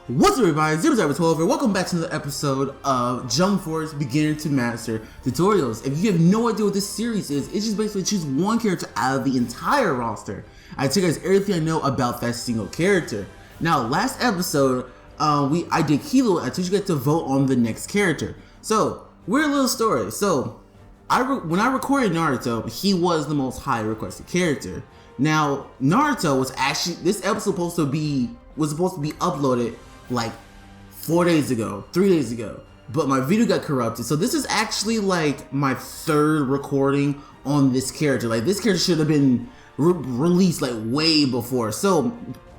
What's up everybody, 012 here. Welcome back to another episode of Jump Force Beginner to Master Tutorials. If you have no idea what this series is, it's just basically choose one character out of the entire roster. I tell you guys everything I know about that single character. Now, last episode, I did Kilo. I told you guys to vote on the next character. So, weird little story. So, when I recorded Naruto, he was the most high requested character. Now, Naruto was actually, this episode was supposed to be uploaded like 4 days ago, 3 days ago, but my video got corrupted. So this is actually like my third recording on this character. Like this character should have been released like way before. So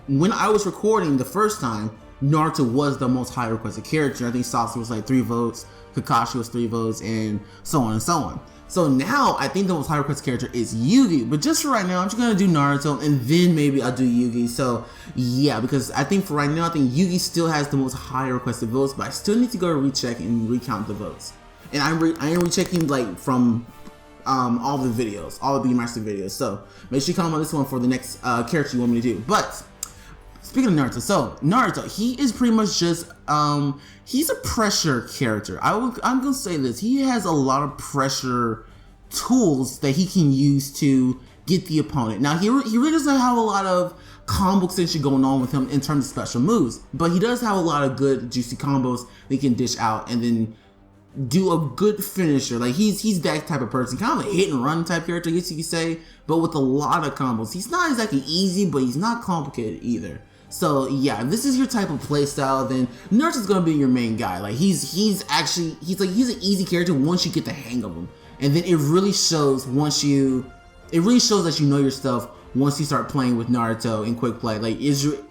when I was recording the first time, Naruto was the most high requested character. I think Sasuke was like 3 votes, Kakashi was 3 votes, and so on and so on. So now I think the most high requested character is Yugi, but just for right now I'm just gonna do Naruto and then maybe I'll do Yugi. So yeah, because I think for right now I think Yugi still has the most high requested votes, but I still need to go recheck and recount the votes. And I am rechecking like from all the videos, all the Beginner Master videos. So make sure you comment on this one for the next character you want me to do. But speaking of Naruto, so Naruto, he is pretty much just he's a pressure character. I'm gonna say this. He has a lot of pressure tools that he can use to get the opponent. Now he really doesn't have a lot of combo extension going on with him in terms of special moves, but he does have a lot of good juicy combos that he can dish out and then do a good finisher. Like he's that type of person, kind of a hit and run type character, I guess you could say, but with a lot of combos. He's not exactly easy, but he's not complicated either. So yeah, if this is your type of playstyle, then Naruto's gonna be your main guy. Like he's an easy character once you get the hang of him, and then it really shows that you know your stuff once you start playing with Naruto in quick play. Like and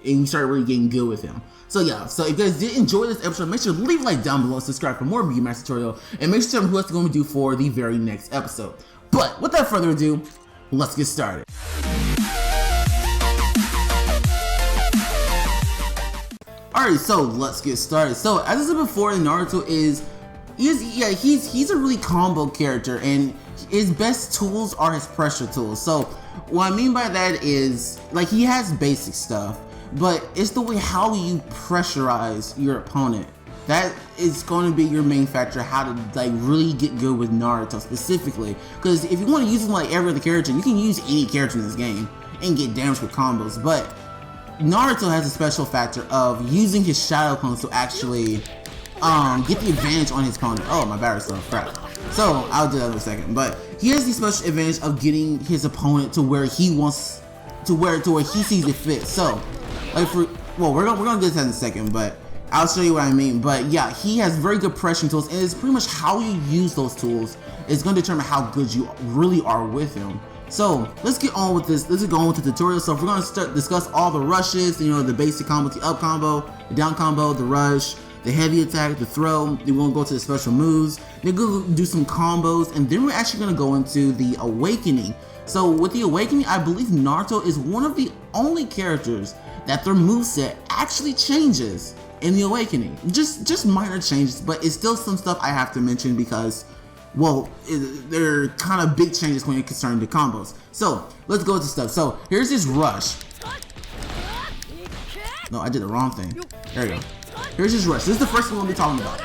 you start really getting good with him. So yeah, so if you guys did enjoy this episode, make sure to leave a like down below, subscribe for more Beginner Master tutorial, and make sure to tell me who else going to do for the very next episode. But without further ado, let's get started. Alright, so let's get started. So as I said before, Naruto he's a really combo character, and his best tools are his pressure tools. So what I mean by that is, like, he has basic stuff, but it's the way how you pressurize your opponent that is going to be your main factor, how to like really get good with Naruto specifically. Because if you want to use him like every other character, you can use any character in this game and get damage with combos, but Naruto has a special factor of using his shadow clones to actually get the advantage on his opponent. Oh, my battery's still crap. So I'll do that in a second. But he has the special advantage of getting his opponent to where he wants to where he sees it fit. So like we're gonna do this in a second, but I'll show you what I mean. But yeah, he has very good pressure tools, and it's pretty much how you use those tools is going to determine how good you really are with him. So let's get on with this. Let's go on with the tutorial. So if we're going to discuss all the rushes, you know, the basic combo, the up combo, the down combo, the rush, the heavy attack, the throw. Then we're going to go to the special moves. Then we're going to do some combos, and then we're actually going to go into the awakening. So with the awakening, I believe Naruto is one of the only characters that their moveset actually changes in the awakening. Just minor changes, but it's still some stuff I have to mention because, well, they're kind of big changes when it concerns the combos. So let's go to stuff. So here's this rush. No, I did the wrong thing. There you go. Here's this rush. This is the first one we'll be talking about.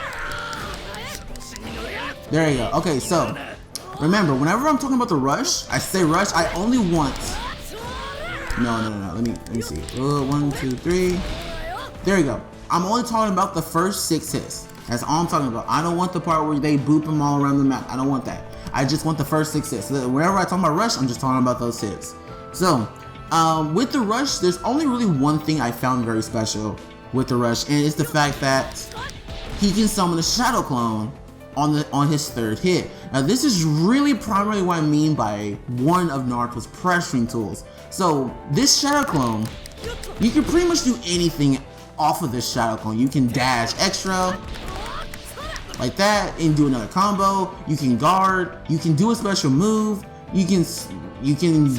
There you go. Okay, so remember, whenever I'm talking about the rush, I say rush. I only want. No. Let me see. 1, 2, 3. There you go. I'm only talking about the first 6 hits. That's all I'm talking about. I don't want the part where they boop them all around the map. I don't want that. I just want the first 6 hits. So whenever I talk about rush, I'm just talking about those hits. So, with the rush, there's only really one thing I found very special with the rush, and it's the fact that he can summon a shadow clone on his 3rd hit. Now, this is really primarily what I mean by one of Naruto's pressuring tools. So, this shadow clone, you can pretty much do anything off of this shadow clone. You can dash extra like that and do another combo. You can guard. You can do a special move. You can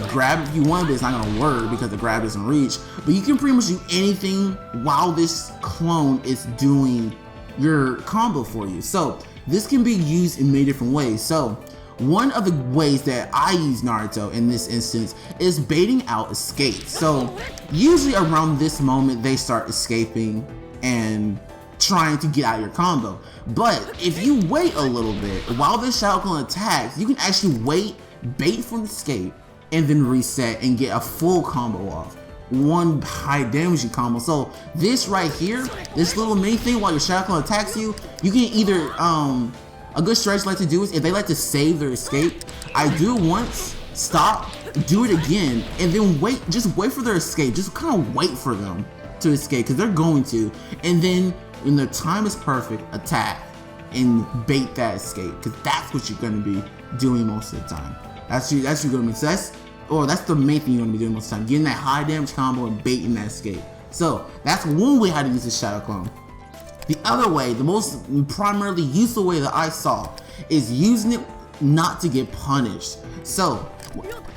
grab if you want, but it's not gonna work because the grab doesn't reach. But you can pretty much do anything while this clone is doing your combo for you. So this can be used in many different ways. So one of the ways that I use Naruto in this instance is baiting out escape. So usually around this moment they start escaping and trying to get out of your combo. But if you wait a little bit while this Shadow Clone attacks, you can actually wait, bait for an escape, and then reset and get a full combo off. One high damaging combo. So this right here, this little mini thing while your Shadow Clone attacks you, you can either a good strategy like to do is if they like to save their escape, I do it once, stop, do it again, and then wait, just wait for their escape. Just kind of wait for them to escape because they're going to, and then when their time is perfect, attack and bait that escape because that's what you're going to be doing most of the time. That's what you're going to be. So that's the main thing you're going to be doing most of the time, getting that high damage combo and baiting that escape. So that's one way how to use this Shadow Clone. The other way, the most primarily useful way that I saw, is using it not to get punished. So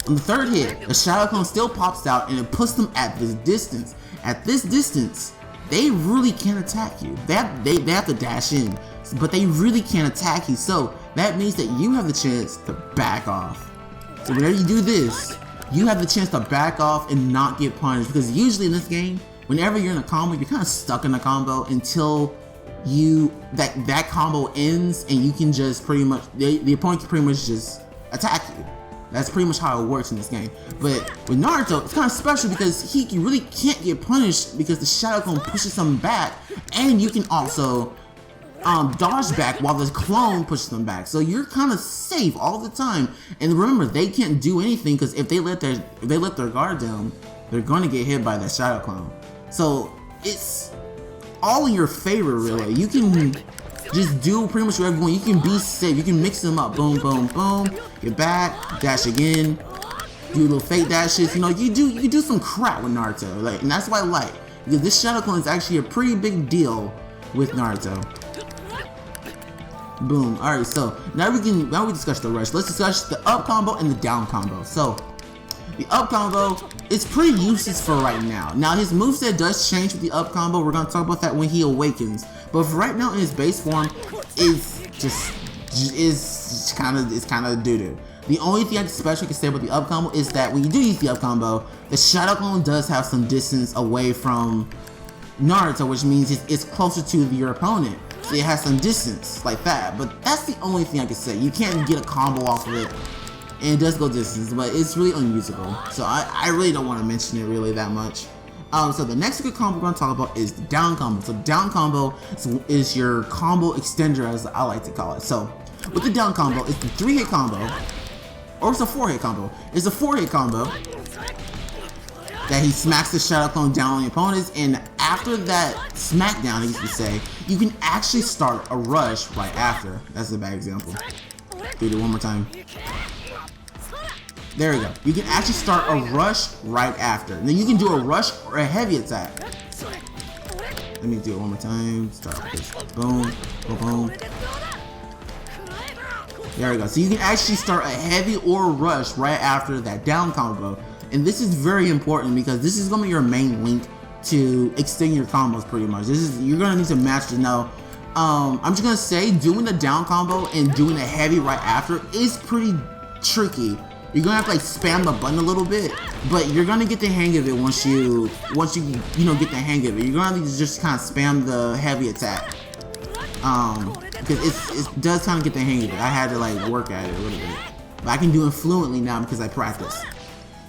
on the third hit, the Shadow Clone still pops out and it puts them at this distance. At this distance, they really can't attack you. They have to dash in, but they really can't attack you. So that means that you have the chance to back off. So whenever you do this, you have the chance to back off and not get punished, because usually in this game, whenever you're in a combo, you're kind of stuck in a combo until that combo ends, and you can just pretty much, the opponent can pretty much just attack you. That's pretty much how it works in this game. But with Naruto, it's kind of special because he really can't get punished because the Shadow Clone pushes him back, and you can also dodge back while the clone pushes them back. So you're kind of safe all the time. And remember, they can't do anything because if they let their guard down, they're going to get hit by that Shadow Clone. So it's all in your favor, really. You can just do pretty much whatever you want. You can be safe. You can mix them up. Boom, boom, boom. Get back. Dash again. Do little fake dashes. You know, you do some crap with Naruto. Like, and that's why I like, because this Shadow Clone is actually a pretty big deal with Naruto. Boom. All right. So now we discuss the rush. Let's discuss the up combo and the down combo. So the up combo is pretty useless for right now. Now his moveset does change with the up combo. We're gonna talk about that when he awakens. But for right now in his base form, it's kind of doo-doo. The only thing special I can say about the up combo is that when you do use the up combo, the Shadow Clone does have some distance away from Naruto, which means it's closer to your opponent. So it has some distance like that. But that's the only thing I can say. You can't get a combo off of it. And it does go distance, but it's really unusable. So I really don't want to mention it really that much. So the next good combo we're going to talk about is the down combo. So down combo is your combo extender, as I like to call it. So with the down combo, it's the 3-hit combo, or it's a 4-hit combo. It's a 4-hit combo that he smacks the Shadow Clone down on the opponents, and after that smackdown, I used to say, you can actually start a rush right after. That's a bad example. Do it one more time. There we go. You can actually start a rush right after. And then you can do a rush or a heavy attack. Let me do it one more time. Start with this. Boom. Boom. Boom. There we go. So you can actually start a heavy or a rush right after that down combo. And this is very important because this is going to be your main link to extend your combos pretty much. You're going to need to match it. Now, I'm just going to say doing the down combo and doing a heavy right after is pretty tricky. You're gonna have to like spam the button a little bit, but you're gonna get the hang of it once you get the hang of it. You're gonna need to just kind of spam the heavy attack, because it does kind of get the hang of it. I had to like work at it a little bit, but I can do it fluently now because I practice.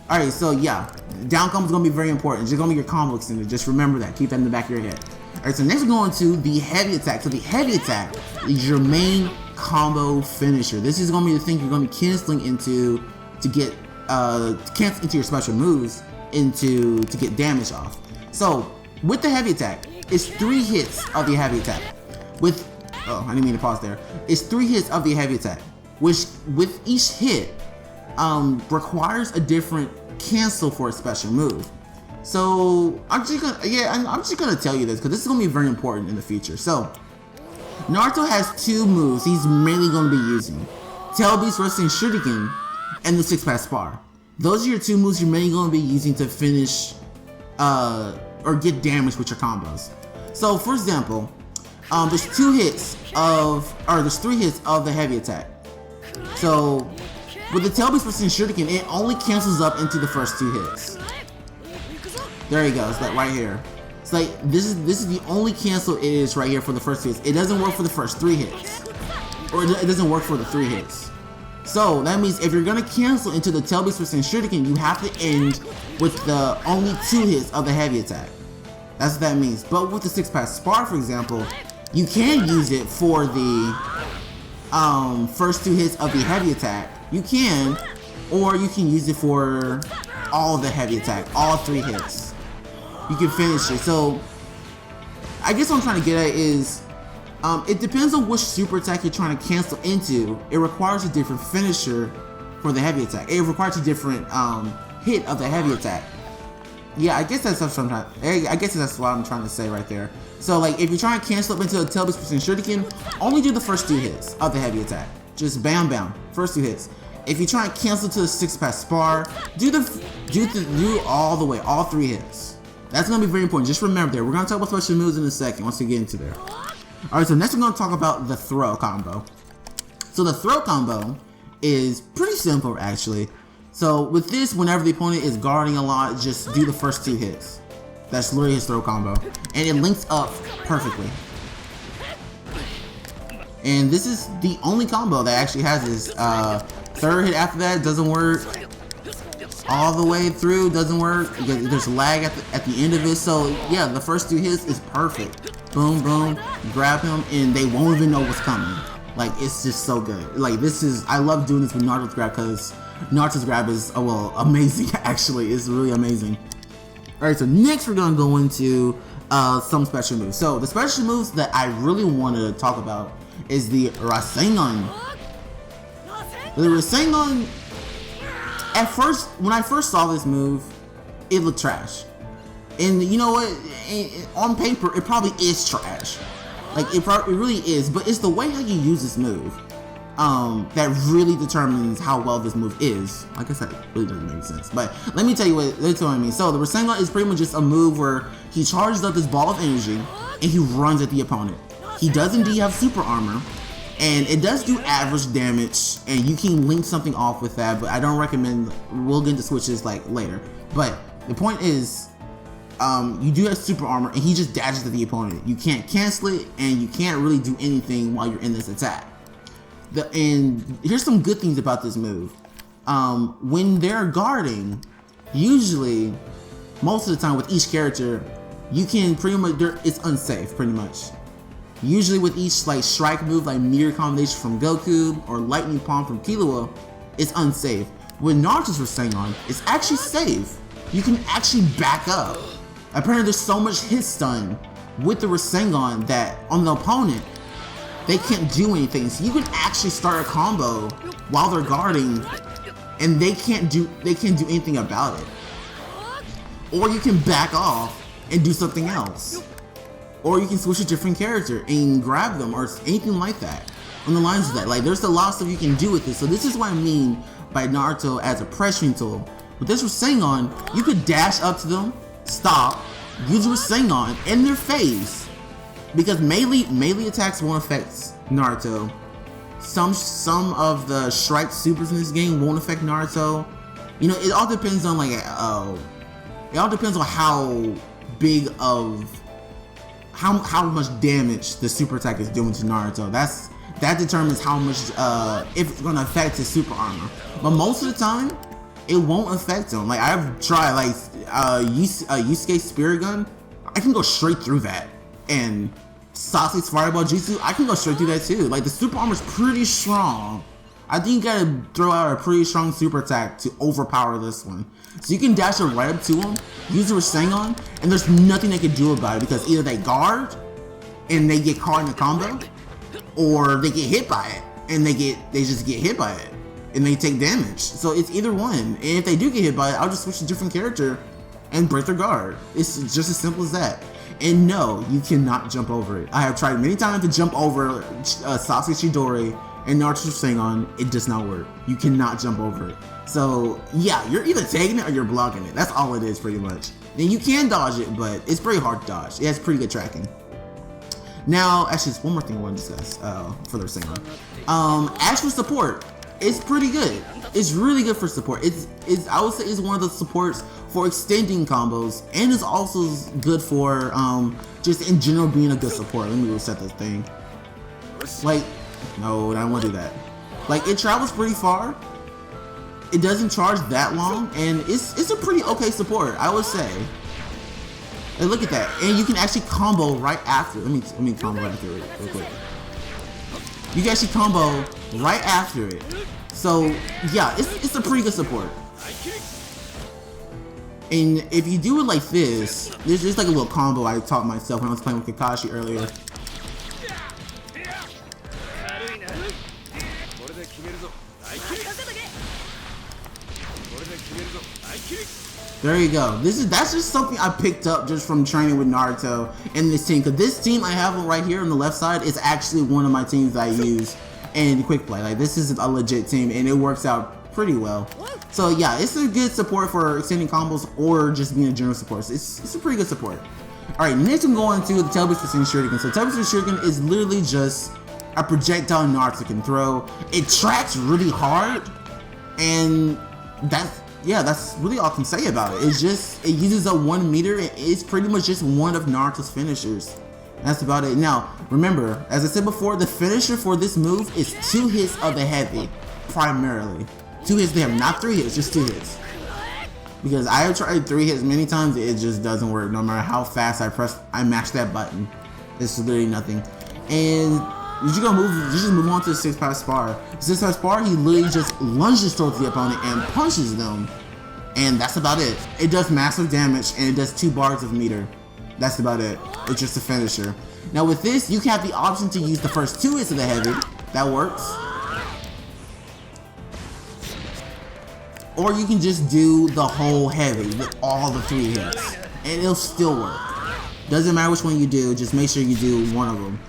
All right, so yeah, down combo is gonna be very important. It's just gonna be your combo extender. Just remember that. Keep that in the back of your head. All right, so next we're going to the heavy attack. So the heavy attack is your main combo finisher. This is gonna be the thing you're gonna be canceling into to get cancel into your special moves to get damage off. So with the heavy attack, it's 3 hits of the heavy attack. I didn't mean to pause there. It's 3 hits of the heavy attack, which with each hit requires a different cancel for a special move. So I'm just gonna tell you this because this is gonna be very important in the future. So Naruto has 2 moves he's mainly gonna be using: Tail Beast Rasengan Shuriken and the 6-pass spar. Those are your 2 moves you're mainly going to be using to finish or get damage with your combos. So for example, there's 3 hits of the heavy attack. So with the Tail Beast Rasengan Shuriken, it only cancels up into the first 2 hits. There you go, it's like right here. It's like this is the only cancel it is right here for the first 2 hits. It doesn't work for the first 3 hits, or it doesn't work for the 3 hits. So that means if you're gonna cancel into the tail-based percent shuriken, you have to end with the only 2 hits of the heavy attack. That's what that means. But with the 6-pass spar, for example, you can use it for the first 2 hits of the heavy attack. You can, or you can use it for all the heavy attack, all 3 hits. You can finish it. So I guess what I'm trying to get at is it depends on which super attack you're trying to cancel into. It requires a different finisher for the heavy attack. It requires a different hit of the heavy attack. Yeah, I guess that's what I'm trying to say right there. So like if you're trying to cancel up into a tail-based percent shuriken, only do the first 2 hits of the heavy attack. Just bam bam, first 2 hits. If you're trying to cancel to the 6-pass spar, do all the way, all 3 hits. That's gonna be very important. Just remember there. We're gonna talk about special moves in a second once we get into there. Alright, so next we're gonna talk about the throw combo. So the throw combo is pretty simple actually. So with this, whenever the opponent is guarding a lot, just do the first 2 hits. That's literally his throw combo. And it links up perfectly. And this is the only combo that actually has this. 3rd hit after that doesn't work. All the way through doesn't work because there's lag at the end of it. So yeah, the first 2 hits is perfect. Boom, boom, grab him, and they won't even know what's coming. Like, it's just so good. Like, I love doing this with Naruto's grab because Naruto's grab is, amazing, actually. It's really amazing. Alright, so next we're going to go into some special moves. So, the special moves that I really wanted to talk about is the Rasengan. The Rasengan, at first, when I first saw this move, it looked trash. And you know what? On paper, it probably is trash. Like, it really is. But it's the way how you use this move that really determines how well this move is. I guess that really doesn't make sense. But let me tell you what I mean. So the Rasengan is pretty much just a move where he charges up this ball of energy and he runs at the opponent. He does indeed have super armor. And it does do average damage, and you can link something off with that, but I don't recommend. We'll get into switches like later. But the point is, you do have super armor, and he just dashes at the opponent. You can't cancel it, and you can't really do anything while you're in this attack. And here's some good things about this move. When they're guarding, usually, most of the time with each character, you can pretty much, it's unsafe, pretty much. Usually with each like strike move, like mirror combination from Goku or lightning palm from Killua, it's unsafe. With Naruto's Rasengan, it's actually safe. You can actually back up. Apparently there's so much hit stun with the Rasengan that on the opponent, they can't do anything. So you can actually start a combo while they're guarding and they can't do anything about it. Or you can back off and do something else. Or you can switch a different character and grab them or anything like that. On the lines of that, like there's a lot of stuff you can do with this. So this is what I mean by Naruto as a pressuring tool. With this Rasengan, you could dash up to them, stop, use Rasengan in their face. Because melee attacks won't affect Naruto. Some of the strike supers in this game won't affect Naruto. You know, it all depends on like it all depends on how big of how much damage the super attack is doing to Naruto. That determines how much if it's gonna affect his super armor. But most of the time, it won't affect him. Like I've tried like Yusuke's Spirit Gun, I can go straight through that. And Sasuke's Fireball Jutsu, I can go straight through that too. Like the super armor is pretty strong. I think you gotta throw out a pretty strong super attack to overpower this one. So you can dash it right up to him, use the Rasengan, and there's nothing they can do about it because either they guard and they get caught in the combo, or they get hit by it and they just get hit by it and they take damage. So it's either one. And if they do get hit by it, I'll just switch to a different character and break their guard. It's just as simple as that. And no, you cannot jump over it. I have tried many times to jump over Sasuke Chidori and Naruto's Rasengan. It does not work. You cannot jump over it. So yeah, you're either taking it or you're blocking it. That's all it is pretty much. And you can dodge it, but it's pretty hard to dodge. It has pretty good tracking. Now, actually, there's one more thing I want to discuss for the Rasengan. Actual support, it's pretty good. It's really good for support. I would say it's one of the supports for extending combos, and it's also good for just in general being a good support. Let me reset this thing. Like, no, I don't want to do that. Like, it travels pretty far. It doesn't charge that long, and it's a pretty okay support, I would say. And look at that, and you can actually combo right after. Let me combo right after it real quick. You can actually combo right after it. So yeah, it's a pretty good support. And if you do it like this, there's just like a little combo I taught myself when I was playing with Kakashi earlier. There you go. That's just something I picked up just from training with Naruto in this team. Cause this team I have right here on the left side is actually one of my teams that I use in quick play. Like, this is a legit team and it works out pretty well. So yeah, it's a good support for extending combos or just being a general support. So it's a pretty good support. All right, next I'm going to the Tail Beast Shuriken. So Tail Beast Shuriken is literally just a projectile Naruto can throw. It tracks really hard, and that's really all I can say about it. It's just, it uses up 1 meter, and it's pretty much just one of Naruto's finishers. That's about it. Now, remember, as I said before, the finisher for this move is 2 hits of the heavy, primarily. 2 hits to him, not 3 hits, just 2 hits. Because I have tried 3 hits many times, it just doesn't work. No matter how fast I mash that button. It's literally nothing. And you just move on to the 6-pass spar. 6-pass spar, he literally just lunges towards the opponent and punches them. And that's about it. It does massive damage and it does 2 bars of meter. That's about it. It's just a finisher. Now with this, you have the option to use the first 2 hits of the heavy. That works. Or you can just do the whole heavy with all the 3 hits. And it'll still work. Doesn't matter which one you do, just make sure you do one of them.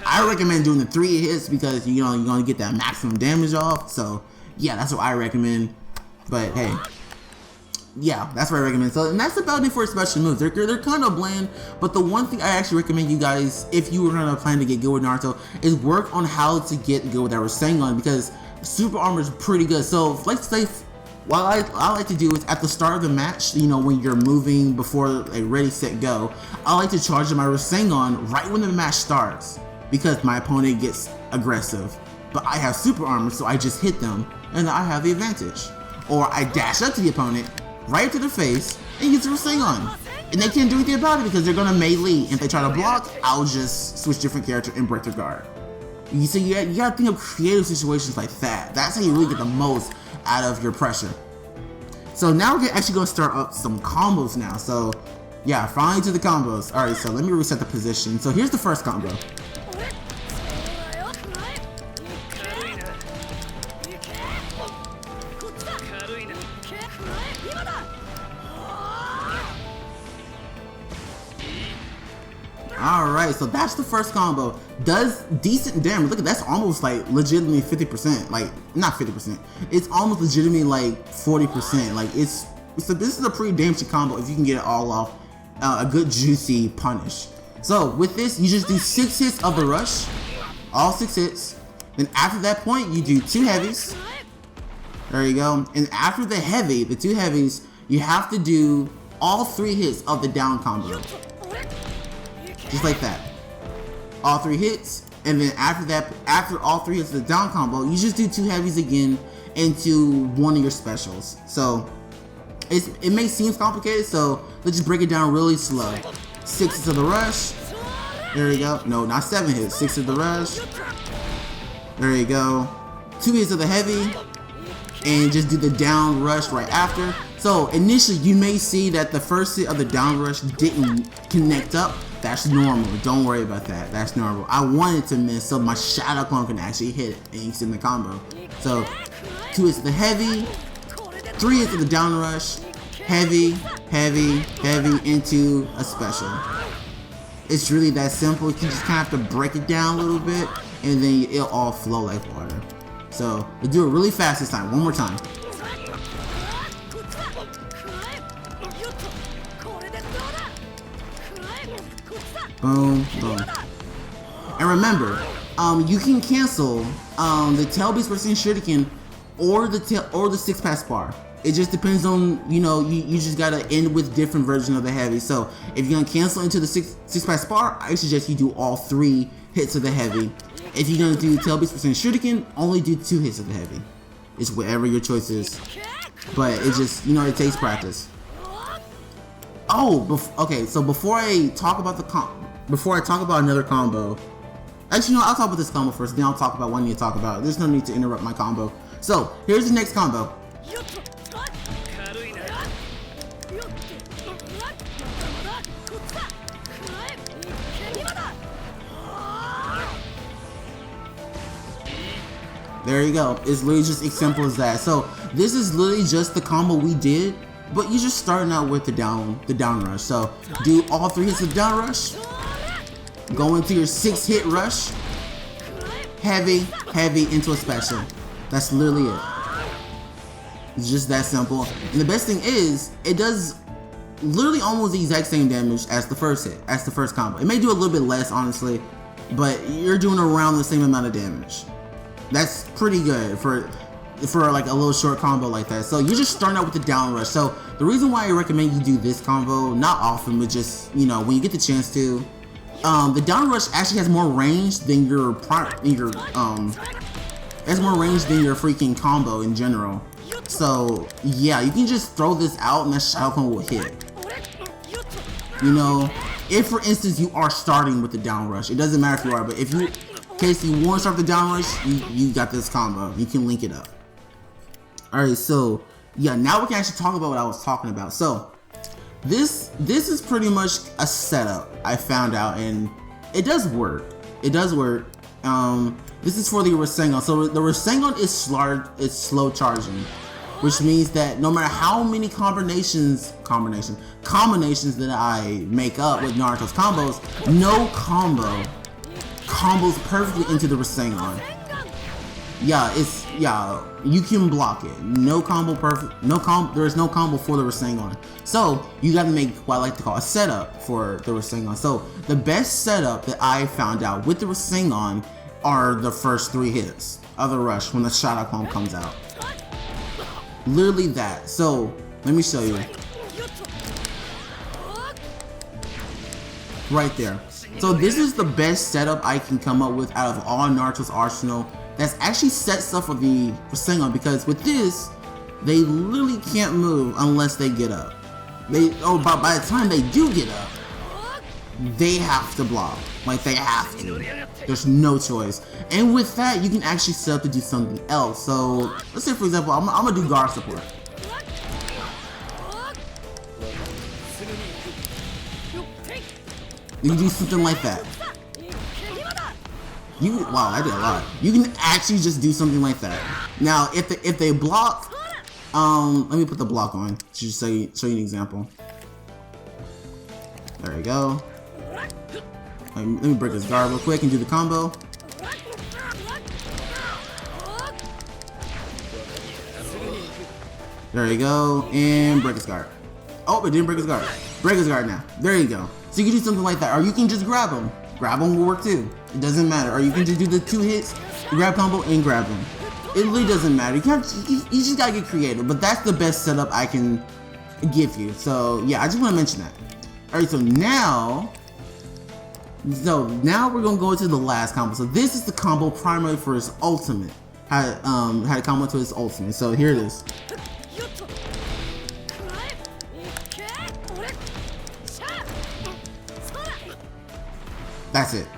I recommend doing the 3 hits because you're gonna get that maximum damage off. So yeah, that's what I recommend. But hey, yeah, that's what I recommend. So, and that's about it for special moves. They're kind of bland, but the one thing I actually recommend you guys, if you were gonna plan to get good with Naruto, is work on how to get good with that Rasengan, because super armor is pretty good. So let's say, what I like to do is at the start of the match, when you're moving before a ready, set, go, I like to charge my Rasengan right when the match starts, because my opponent gets aggressive. But I have super armor, so I just hit them, and I have the advantage. Or I dash up to the opponent, right up to their face, and use the Rasengan. And they can't do anything about it because they're gonna melee. If they try to block, I'll just switch different character and break their guard. You gotta think of creative situations like that. That's how you really get the most out of your pressure. So now we're actually gonna start up some combos now. So yeah, finally to the combos. Alright, so let me reset the position. So here's the first combo. Alright, so that's the first combo. Does decent damage. Look at that's almost like legitimately 50%. Like, not 50%. It's almost legitimately like 40%. Like, this is a pretty damaging combo if you can get it all off. A good juicy punish. So with this, you just do 6 hits of the rush. All 6 hits. Then after that point, you do 2 heavies. There you go. And after the heavy, the 2 heavies, you have to do all 3 hits of the down combo. Just like that. All 3 hits, and then after that, after all 3 hits of the down combo, you just do 2 heavies again into one of your specials. So it may seem complicated, so let's just break it down really slow. 6 hits of the rush. There you go. No, not 7 hits. 6 of the rush. There you go. 2 hits of the heavy, and just do the down rush right after. So initially, you may see that the first hit of the down rush didn't connect up. That's normal. Don't worry about that. That's normal. I wanted to miss so my shadow clone can actually hit it and extend the combo. So 2 hits of the heavy, 3 hits of the down rush, heavy, heavy, heavy into a special. It's really that simple. You just kind of have to break it down a little bit, and then it'll all flow like water. So we'll do it really fast this time. One more time. Boom, boom. And remember, you can cancel the Tail Beast versus Shuriken or the 6-pass spar. It just depends on, you know, you just gotta end with different versions of the heavy. So if you're gonna cancel into the six-pack spar, I suggest you do all 3 hits of the heavy. If you're gonna do tail beast percent shuriken, only do 2 hits of the heavy. It's whatever your choice is. But it just, you know, it takes practice. Oh, okay, so before I talk about another combo, actually, no, I'll talk about this combo first, then I'll talk about what I need to talk about. There's no need to interrupt my combo. So, here's the next combo. There you go. It's literally just as simple as that. So, this is literally just the combo we did, but you're just starting out with the down rush. So, do all 3 hits of down rush, go into your 6-hit rush, heavy into a special. That's literally it. It's just that simple. And the best thing is, it does literally almost the exact same damage as the first hit, as the first combo. It may do a little bit less, honestly, but you're doing around the same amount of damage. That's pretty good for like a little short combo like that. So you're just starting out with the down rush. So the reason why I recommend you do this combo, not often, but just, you know, when you get the chance to, the down rush actually has more range than your freaking combo in general. So yeah, you can just throw this out and that shadow clone will hit. You know, if for instance you are starting with the down rush, it doesn't matter if you are, but if you, in case you want to start the down rush, you got this combo. You can link it up. Alright, so yeah, now we can actually talk about what I was talking about. So this is pretty much a setup I found out, and it does work. It does work. This is for the Rasengan. So the Rasengan is slow charging, which means that no matter how many combinations that I make up with Naruto's combos, no combo combos perfectly into the Rasengan. Yeah, you can block it. No combo perfect. There is no combo for the Rasengan. So you got to make what I like to call a setup for the Rasengan. So the best setup that I found out with the Rasengan are the first 3 hits of the rush when the shadow clone comes out. Literally that. So let me show you. Right there. So this is the best setup I can come up with out of all Naruto's arsenal that's actually set stuff for the Rasengan, because with this, they literally can't move unless they get up. By the time they do get up, they have to block. Like, they have to. There's no choice. And with that, you can actually set up to do something else. So let's say, for example, I'm gonna do guard support. You can do something like that. Wow, I did a lot. You can actually just do something like that. Now, if they block, let me put the block on to just show you an example. There we go. Let me break his guard real quick and do the combo. There you go, and break his guard. Oh, it didn't break his guard. Break his guard now. There you go. So you can do something like that, or you can just grab him. Grab him will work too. It doesn't matter. Or you can just do the 2 hits, grab combo, and grab him. It really doesn't matter. You just gotta get creative. But that's the best setup I can give you. So yeah, I just want to mention that. All right, so now we're gonna go into the last combo. So this is the combo primarily for his ultimate. How to combo to his ultimate. So here it is. That's it.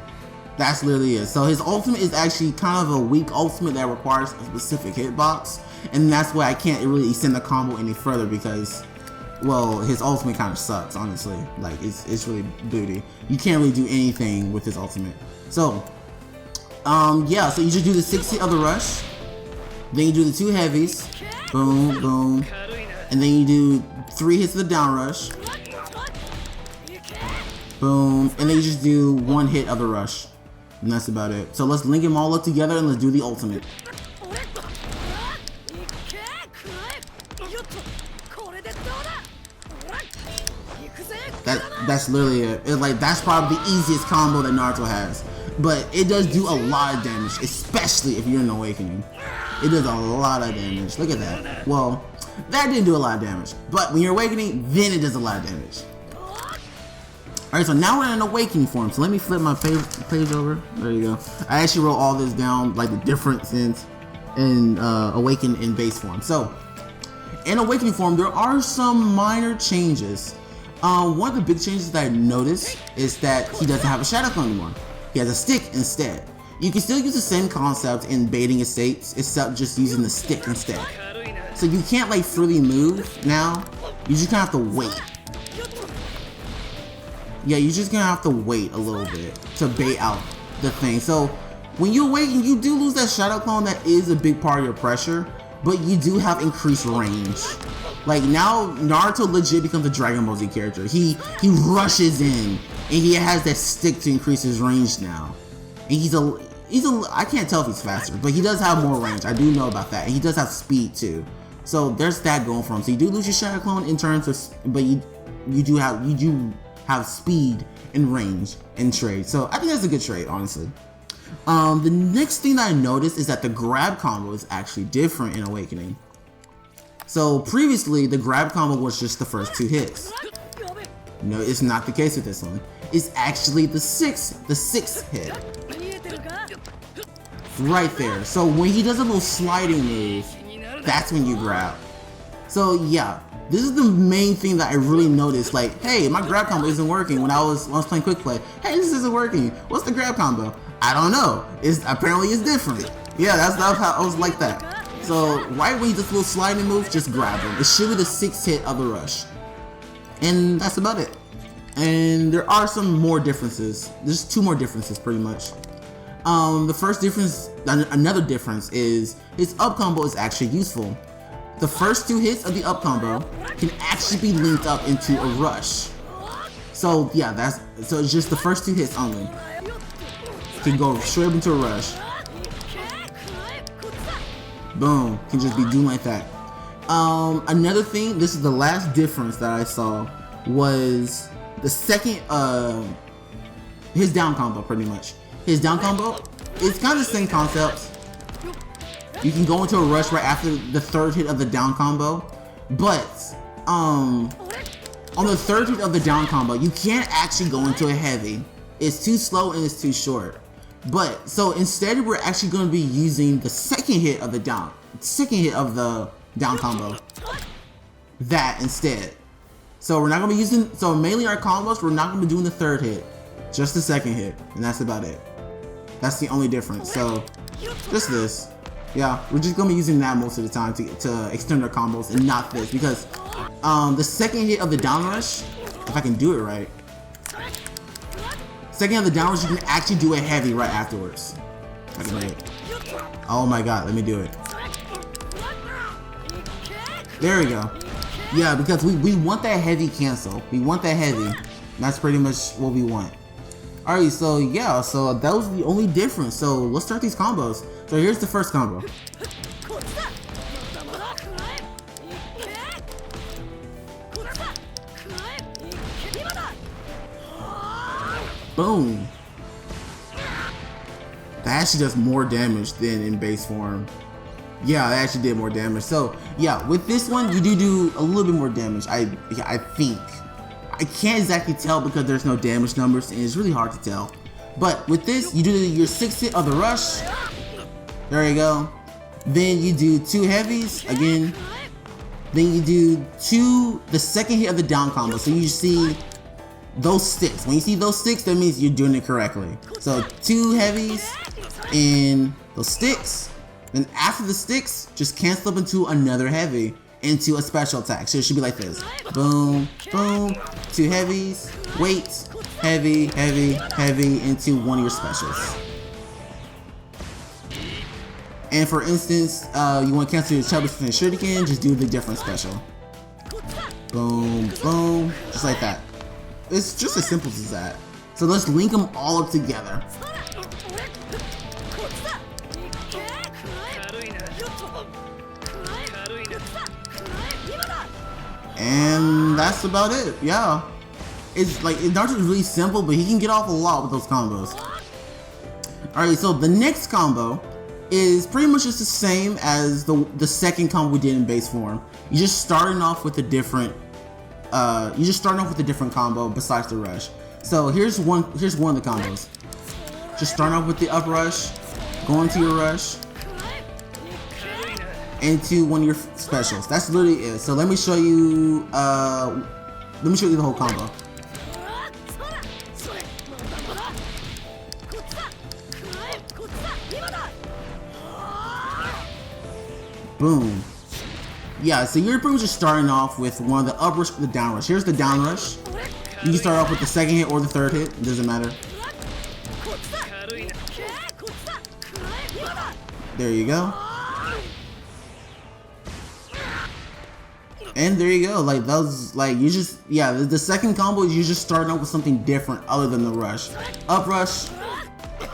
That's literally it. So his ultimate is actually kind of a weak ultimate that requires a specific hitbox, and that's why I can't really extend the combo any further, because, well, his ultimate kind of sucks, honestly. Like, it's really booty. You can't really do anything with his ultimate. So, yeah, so you just do the 6 hit of the rush, then you do the 2 heavies, boom, boom, and then you do 3 hits of the down rush, boom, and then you just do 1 hit of the rush. And that's about it. So let's link them all up together and let's do the ultimate. That's literally it. It's like, that's probably the easiest combo that Naruto has. But it does do a lot of damage, especially if you're in Awakening. It does a lot of damage. Look at that. Well, that didn't do a lot of damage. But when you're awakening, then it does a lot of damage. Alright, so now we're in an awakening form. So let me flip my page over. There you go. I actually wrote all this down, like the differences in awaken in base form. So in awakening form, there are some minor changes. One of the big changes that I noticed is that he doesn't have a shadow clone anymore. He has a stick instead. You can still use the same concept in baiting estates, except just using the stick instead. So you can't like freely move now. You just kind of have to wait. Yeah, you're just gonna have to wait a little bit to bait out the thing. So when you awaken, you do lose that shadow clone. That is a big part of your pressure, but you do have increased range. Like now, Naruto legit becomes a Dragon Ball Z character. He rushes in, and he has that stick to increase his range now. And he's a I can't tell if he's faster, but he does have more range. I do know about that. And he does have speed too. So there's that going for him. So you do lose your shadow clone in terms of, but you do have speed and range and trade. So I think that's a good trade, honestly. The next thing that I noticed is that the grab combo is actually different in Awakening. So previously, the grab combo was just the first 2 hits. No, it's not the case with this one. It's actually the sixth hit. Right there. So when he does a little sliding move, that's when you grab. So yeah, this is the main thing that I really noticed. Like, hey, my grab combo isn't working when I was playing quick play. Hey, this isn't working. What's the grab combo? I don't know. Apparently it's different. Yeah, that's how I was like that. So right when he does a little sliding move, just grab him. It should be the 6th hit of the rush. And that's about it. And there are some more differences. There's 2 more differences pretty much. The first difference, another difference is his up combo is actually useful. The first 2 hits of the up combo can actually be linked up into a rush. So yeah, so it's just the first 2 hits only. Can go straight up into a rush. Boom, can just be doing like that. Another thing, this is the last difference that I saw, was the second, his down combo pretty much. His down combo, it's kind of the same concept. You can go into a rush right after the 3rd hit of the down combo, but on the 3rd hit of the down combo, you can't actually go into a heavy. It's too slow and it's too short. But so instead, we're actually going to be using the 2nd hit of the down combo. That instead. So we're not going to be using. So mainly our combos, we're not going to be doing the 3rd hit, just the 2nd hit, and that's about it. That's the only difference. So just this. Yeah, we're just gonna be using that most of the time to extend our combos, and not this, because the 2nd hit of the down rush, if I can do it right, 2nd hit of the down rush, you can actually do a heavy right afterwards. I can do it. Oh my god, let me do it. There we go. Yeah, because we want that heavy cancel. We want that heavy. That's pretty much what we want. Alright, so yeah, so that was the only difference. So let's start these combos. So here's the first combo. Boom. That actually does more damage than in base form. Yeah, that actually did more damage. So yeah, with this one, you do a little bit more damage. I think. I can't exactly tell because there's no damage numbers and it's really hard to tell. But with this, you do your 6th hit of the rush. There you go. Then you do 2 heavies again. Then you do the 2nd hit of the down combo. So you see those sticks. When you see those sticks, that means you're doing it correctly. So 2 heavies and those sticks. Then after the sticks, just cancel up into another heavy, into a special attack. So it should be like this. Boom, boom, 2 heavies, wait, heavy, heavy, heavy, into one of your specials. And for instance, you want to cancel your Chubby and Shuriken, just do the different special. Boom, boom, just like that. It's just as simple as that. So let's link them all up together. And that's about it. Yeah, it's like Naruto is really simple, but he can get off a lot with those combos. All right, so the next combo is pretty much just the same as the second combo we did in base form. You're just starting off with a different combo besides the rush. So here's one of the combos. Just starting off with the up rush, going to your rush, into one of your specials. That's literally it. So let me show you the whole combo. Boom. Yeah, so you're pretty much just starting off with one of the up rush or the down rush. Here's the down rush. You can start off with the second hit or the third hit. It doesn't matter. There you go. And there you go. Like those, like you just, yeah. The second combo is you just starting off with something different other than the rush, up rush,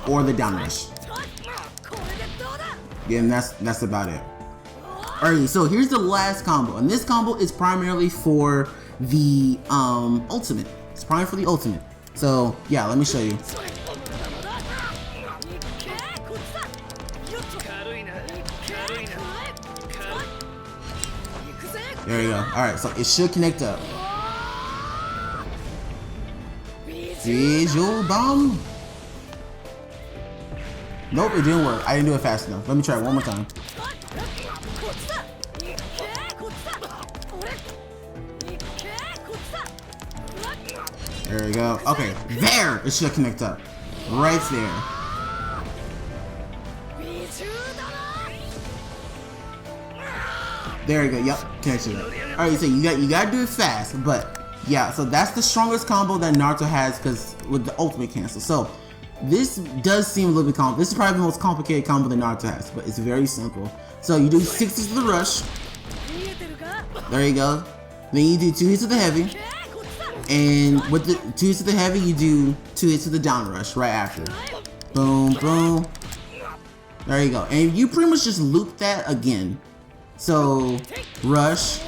or the down rush. Yeah, and that's about it. Alright, so here's the last combo, and this combo is primarily for the ultimate. It's primarily for the ultimate. So yeah, let me show you. There you go. Alright, so it should connect up. Visual bomb. Nope, it didn't work. I didn't do it fast enough. Let me try it one more time. There we go. Okay, there! It should connect up. Right there. There you go. Yep, connected up. Alright, so you gotta do it fast, but yeah, so that's the strongest combo that Naruto has because with the ultimate cancel. So this does seem a little bit complicated. This is probably the most complicated combo that Naruto has, but it's very simple. So you do 6 hits of the rush. There you go. Then you do 2 hits of the heavy. And with the 2 hits of the heavy, you do 2 hits of the down rush right after. Boom, boom. There you go. And you pretty much just loop that again. So, rush,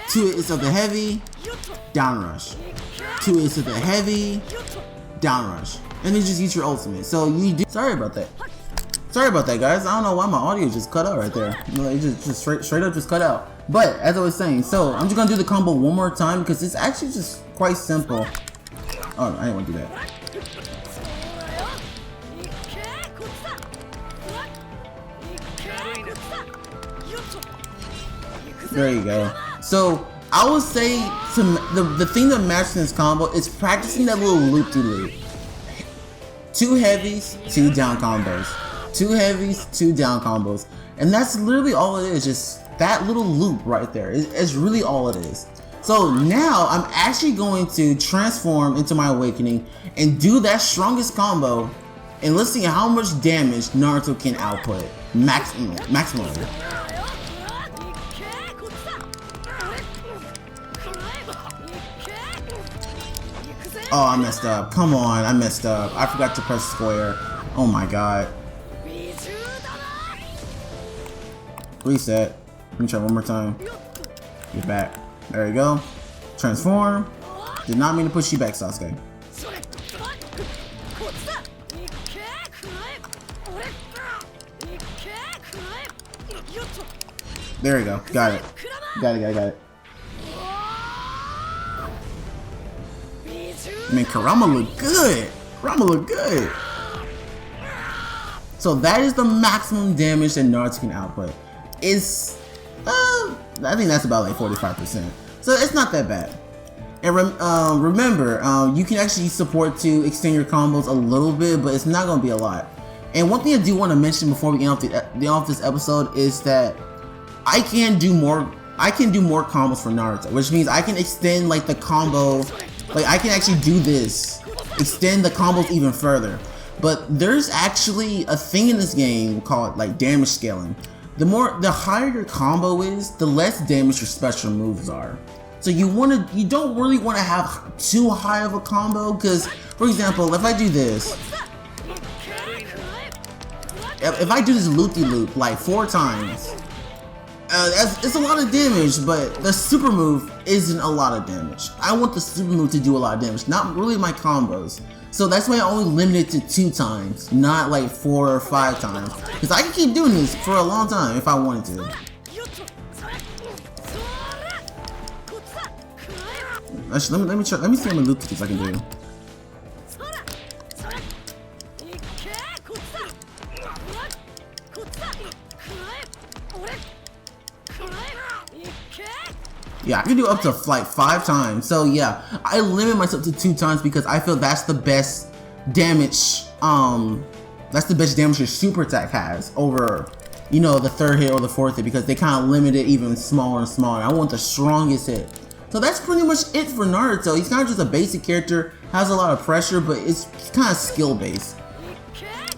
2 hits of the heavy, down rush. 2 hits of the heavy, down rush. And then just use your ultimate. So you do. Sorry about that. Sorry about that, guys. I don't know why my audio just cut out right there. You know, it just straight up just cut out. But as I was saying, so I'm just gonna do the combo one more time because it's actually just quite simple. Oh, I didn't want to do that. There you go. So I would say the thing that matches this combo is practicing that little loop-de-loop. 2 heavies, 2 down combos. 2 heavies, 2 down combos. And that's literally all it is, just that little loop right there. It's really all it is. So now I'm actually going to transform into my awakening and do that strongest combo, and let's see how much damage Naruto can output maximally. Oh, I messed up. Come on, I messed up. I forgot to press square. Oh my god. Reset. Let me try one more time. Get back. There you go. Transform. Did not mean to push you back, Sasuke. There you go. Got it. Got it. I mean, Kurama look good. So that is the maximum damage that Naruto can output. It's, I think that's about like 45%. So it's not that bad. And remember, you can actually support to extend your combos a little bit, but it's not going to be a lot. And one thing I do want to mention before we end off this episode is that I can do more combos for Naruto, which means I can extend like the combo. Like I can actually do this, extend the combos even further. But there's actually a thing in this game called like damage scaling. The higher your combo is, the less damage your special moves are. So you don't really want to have too high of a combo, because for example, if I do this, if I do this loop-de-loop like 4 times, it's a lot of damage, but the super move isn't a lot of damage. I want the super move to do a lot of damage, not really my combos. So that's why I only limit it to 2 times, not like 4 or 5 times. Because I can keep doing this for a long time if I wanted to. Actually, let me try. Let me see how many loop kicks I can do. Yeah, I can do up to like 5 times. So yeah, I limit myself to 2 times because I feel that's the best damage. That's the best damage your super attack has over, you know, the 3rd hit or the 4th hit, because they kind of limit it even smaller and smaller. I want the strongest hit. So that's pretty much it for Naruto. He's kind of just a basic character, has a lot of pressure, but it's kind of skill based.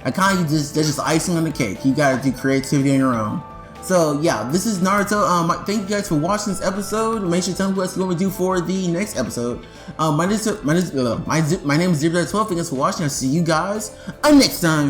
I kind of that's just icing on the cake. You gotta do creativity on your own. So yeah, this is Naruto. Thank you guys for watching this episode. Make sure to tell me what you want to do for the next episode. My name is Zip12. Thanks for watching. I'll see you guys next time.